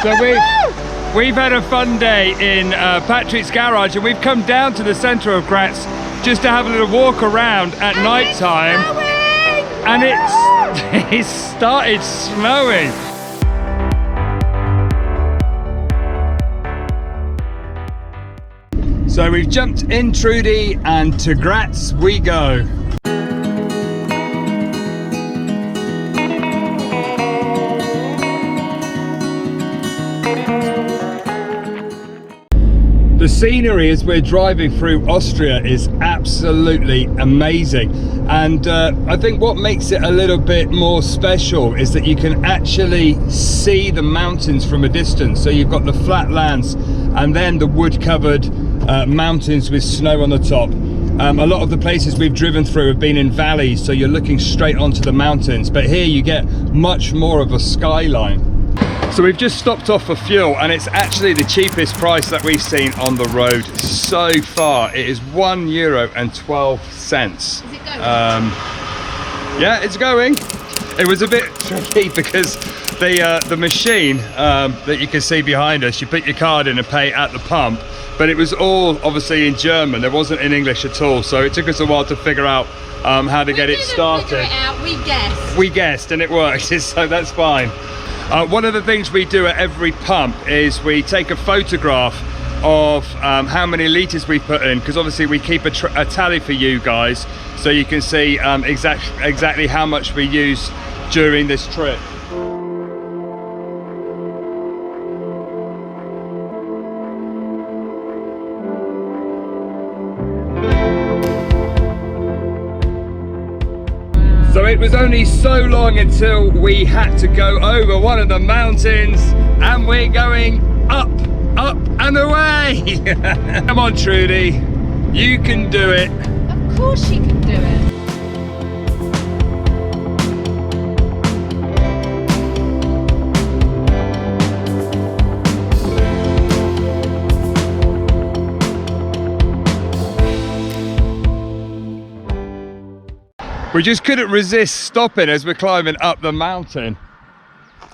So we've had a fun day in Patrik's garage, and we've come down to the centre of Graz just to have a little walk around at night time. And it started snowing. So we've jumped in Trudy, and to Graz we go. The scenery as we're driving through Austria is absolutely amazing, and I think what makes it a little bit more special is that you can actually see the mountains from a distance. So you've got the flat lands and then the wood-covered mountains with snow on the top. A lot of the places we've driven through have been in valleys, so you're looking straight onto the mountains, but here you get much more of a skyline. So we've just stopped off for fuel, and it's actually the cheapest price that we've seen on the road so far. It is €1.12. Is it going? Yeah, it's going. It was a bit tricky because the machine that you can see behind us, you put your card in and pay at the pump, but it was all obviously in German. There wasn't in English at all, so it took us a while to figure out how to get it started. Figure it out. We guessed. We guessed, and it worked, so that's fine. One of the things we do at every pump is we take a photograph of how many litres we put in, because obviously we keep a tally for you guys, so you can see exactly how much we use during this trip. So it was only so long until we had to go over one of the mountains, and we're going up, up and away. Come on, Trudy, you can do it. Of course she can do it. We just couldn't resist stopping as we're climbing up the mountain.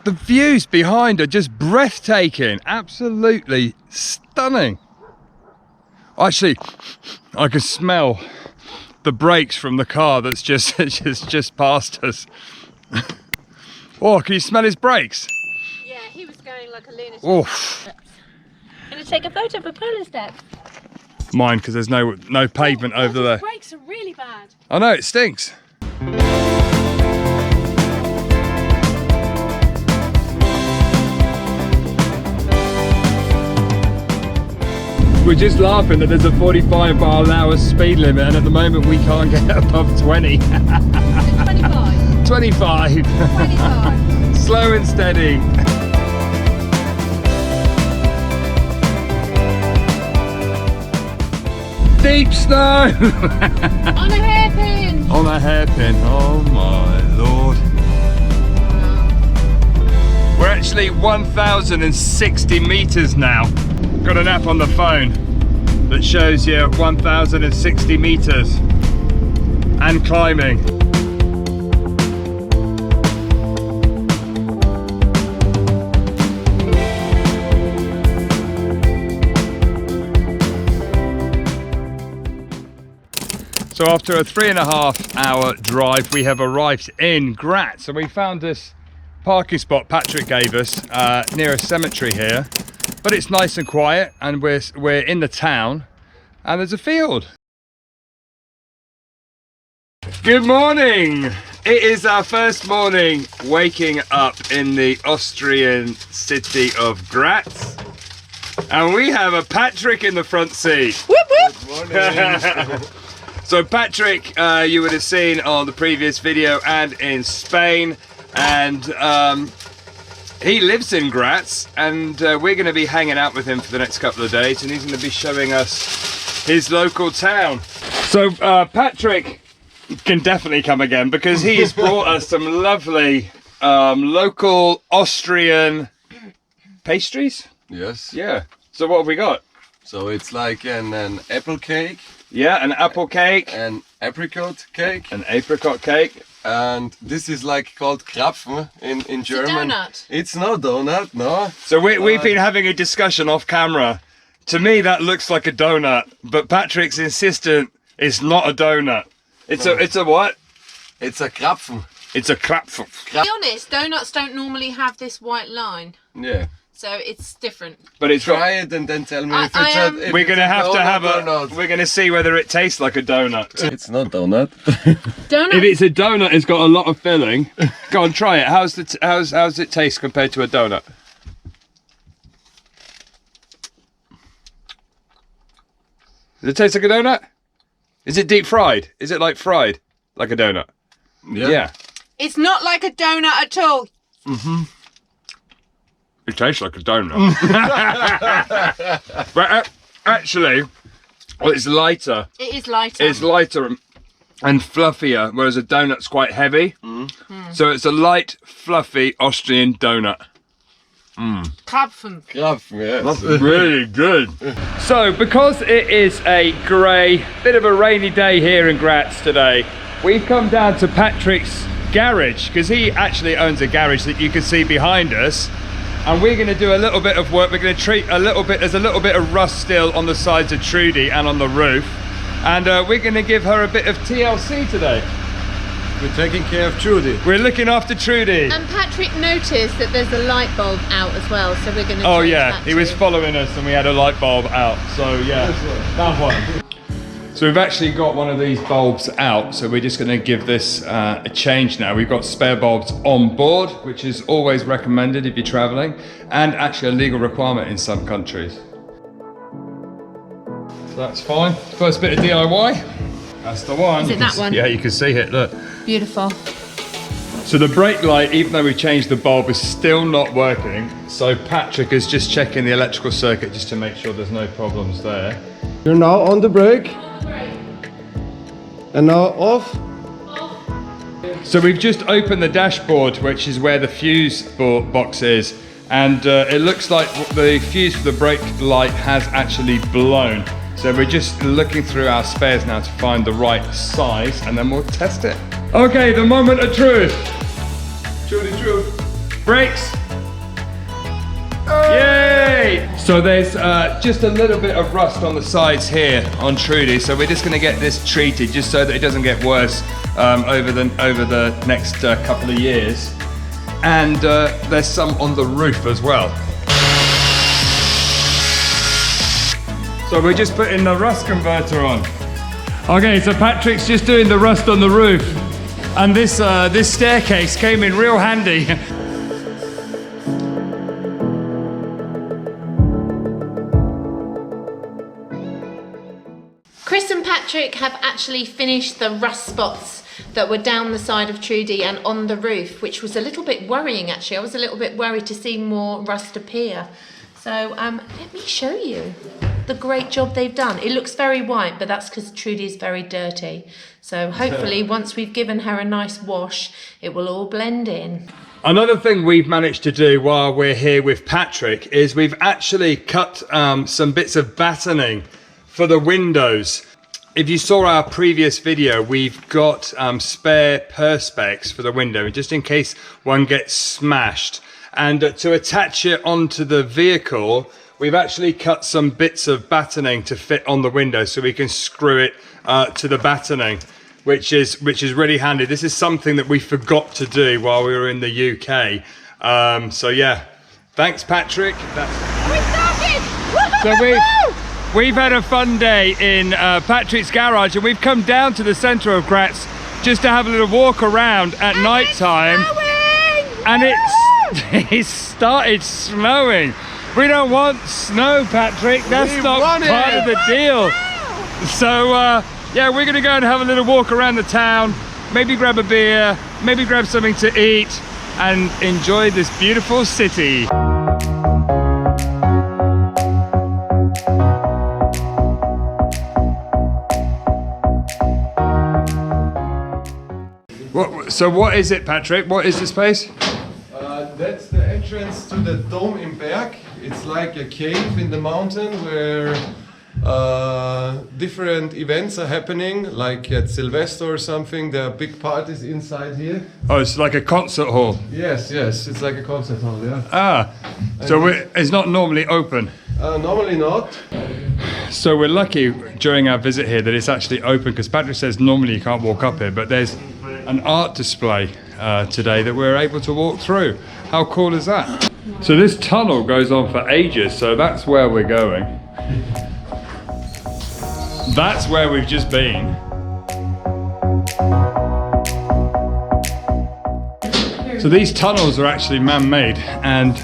The views behind are just breathtaking, absolutely stunning. Actually, I can smell the brakes from the car that's just past us. Oh, can you smell his brakes? Yeah, he was going like a lunatic. Oof. Gonna take a photo for Polar Steps. Mine, because there's no pavement over there. His brakes are really bad. I know, it stinks. We're just laughing that there's a 45-mile-an-hour speed limit, and at the moment we can't get above 20. 25. 25. 25. Slow and steady. Deep snow. On a hairpin. On a hairpin. Oh my lord. We're actually 1,060 meters now. Got an app on the phone that shows you 1,060 meters and climbing. So after a 3.5 hour drive, we have arrived in Graz. So we found this parking spot Patrik gave us near a cemetery here, but it's nice and quiet, and we're in the town, and there's a field. Good morning. It is our first morning waking up in the Austrian city of Graz, and we have a Patrik in the front seat. Whoop whoop. Good morning. So Patrik, you would have seen on the previous video and in Spain, and he lives in Graz, and we're going to be hanging out with him for the next couple of days, and he's going to be showing us his local town. So Patrik can definitely come again, because he has brought us some lovely local Austrian pastries. Yes. Yeah. So what have we got? So it's like an apple cake. Yeah, an apple cake. An apricot cake. An apricot cake. and this is like called Krapfen in German. donut. It's no donut, no. So we've been having a discussion off camera. To me, that looks like a donut, but Patrick's insistent it's not a donut. It's a what? It's a Krapfen. It's a Krapfen. To be honest, donuts don't normally have this white line, Yeah. so it's different. But it's Try it and then tell me if I it's am- if We're it's gonna a have to donut have or a. not. We're gonna see whether it tastes like a donut. It's not donut. Donut. If it's a donut, it's got a lot of filling. Go on, try it. How's it taste compared to a donut? Does it taste like a donut? Is it deep fried? Is it like fried, like a donut? Yeah. It's not like a donut at all. It tastes like a donut. But actually, well, it's lighter. It is lighter. It's lighter and fluffier, whereas a donut's quite heavy. So it's a light, fluffy Austrian donut. Krapfen. Krapfen, yes. That's really good. So, because it is a grey, bit of a rainy day here in Graz today, we've come down to Patrick's garage, because he actually owns a garage that you can see behind us. And we're going to do a little bit of work. We're going to treat a little bit, there's a little bit of rust still on the sides of Trudy and on the roof. And we're going to give her a bit of TLC today. We're taking care of Trudy. We're looking after Trudy. And Patrick noticed that there's a light bulb out as well, so we're going to Oh change yeah, that he was too. following us and we had a light bulb out. So yeah, that one. So we've actually got one of these bulbs out, so we're just going to give this a change now. We've got spare bulbs on board, which is always recommended if you're traveling, and actually a legal requirement in some countries. So that's fine. First bit of DIY. That's the one. Is it that one? Yeah, you can see it, look. Beautiful. So the brake light, even though we changed the bulb, is still not working. So Patrick is just checking the electrical circuit just to make sure there's no problems there. You're now on the brake. And now off. So we've just opened the dashboard, which is where the fuse box is. And it looks like the fuse for the brake light has actually blown. So we're just looking through our spares now to find the right size, and then we'll test it. Okay, the moment of truth. Trudy. Brakes. Yay! So there's just a little bit of rust on the sides here on Trudy, so we're just going to get this treated just so that it doesn't get worse over the next couple of years. And there's some on the roof as well. So we're just putting the rust converter on. Okay, so Patrick's just doing the rust on the roof, and this staircase came in real handy. Chris and Patrick have actually finished the rust spots that were down the side of Trudy and on the roof, which was a little bit worrying actually. I was a little bit worried to see more rust appear. So let me show you the great job they've done. It looks very white, but that's because Trudy is very dirty. So hopefully once we've given her a nice wash, it will all blend in. Another thing we've managed to do while we're here with Patrick is we've actually cut some bits of battening for the windows. If you saw our previous video, we've got spare perspex for the window, just in case one gets smashed. And to attach it onto the vehicle, we've actually cut some bits of battening to fit on the window so we can screw it to the battening, which is really handy. This is something that we forgot to do while we were in the UK. So yeah, thanks Patrick. We started! So we've had a fun day in Patrick's garage, and we've come down to the centre of Graz just to have a little walk around at night time. And it started snowing. We don't want snow, Patrick. That's not part of the deal. So yeah, we're gonna go and have a little walk around the town, maybe grab a beer, maybe grab something to eat, and enjoy this beautiful city. So what is it, Patrick? What is this place? That's the entrance to the Dom in Berg. It's like a cave in the mountain where different events are happening, like at Sylvester or something. There are big parties inside here. Oh, it's like a concert hall. Yes, it's like a concert hall, yeah. Ah, so it's not normally open. Normally not. So we're lucky during our visit here that it's actually open, because Patrik says normally you can't walk up here, but there's an art display today that we're able to walk through. How cool is that? So this tunnel goes on for ages, so that's where we're going. That's where we've just been. So these tunnels are actually man-made, and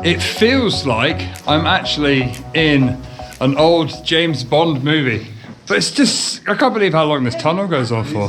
it feels like I'm actually in an old James Bond movie. But it's just, I can't believe how long this tunnel goes on for.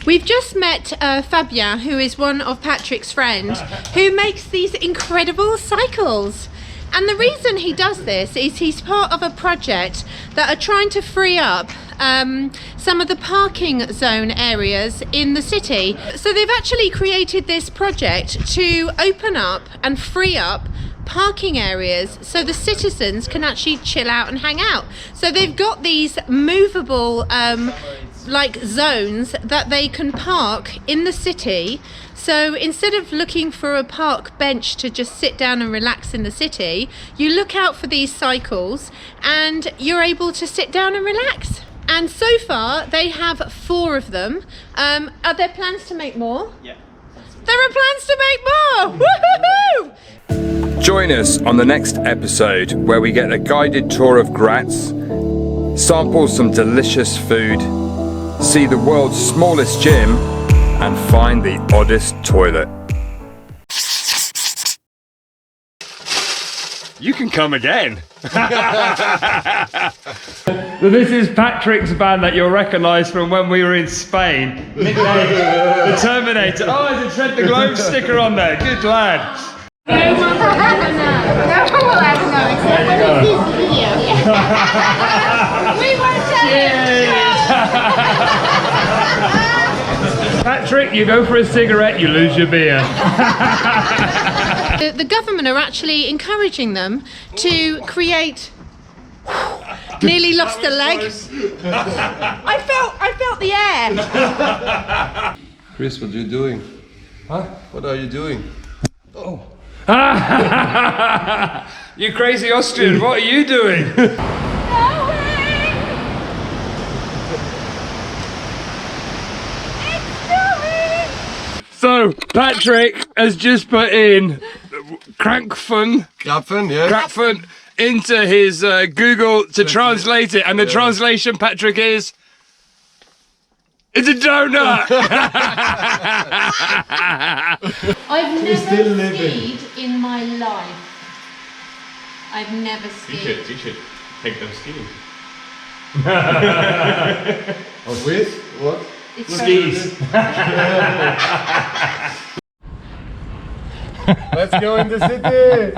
We've just met Fabien, who is one of Patrik's friends, who makes these incredible cycles. And the reason he does this is he's part of a project that are trying to free up some of the parking zone areas in the city. So they've actually created this project to open up and free up parking areas so the citizens can actually chill out and hang out. So they've got these movable like zones that they can park in the city. So instead of looking for a park bench to just sit down and relax in the city, you look out for these cycles and you're able to sit down and relax. And so far they have 4 of them. Are there plans to make more? Yeah. There are plans to make more! Woohoo! Join us on the next episode where we get a guided tour of Graz, sample some delicious food, see the world's smallest gym, and find the oddest toilet. You can come again. This is Patrik's band that you'll recognise from when we were in Spain. Nicknamed the Terminator. Oh, there's a Tread the Globe sticker on there. Good lad. No one will ever know. No one will ever know except when he sees the video. We won't tell you. Patrik, you go for a cigarette, you lose your beer. The government are actually encouraging them to create. Nearly lost a leg. I felt the air. Chris, what are you doing? Huh? What are you doing? Oh. You crazy Austrian, what are you doing? So, Patrik has just put in Krapfen, yeah. Krapfen into his Google to translate it, and the translation, Patrik, is it's a donut. I've never skied in my life. I've never skied. You should take them skiing. With what? It's Skis. Let's go in the city.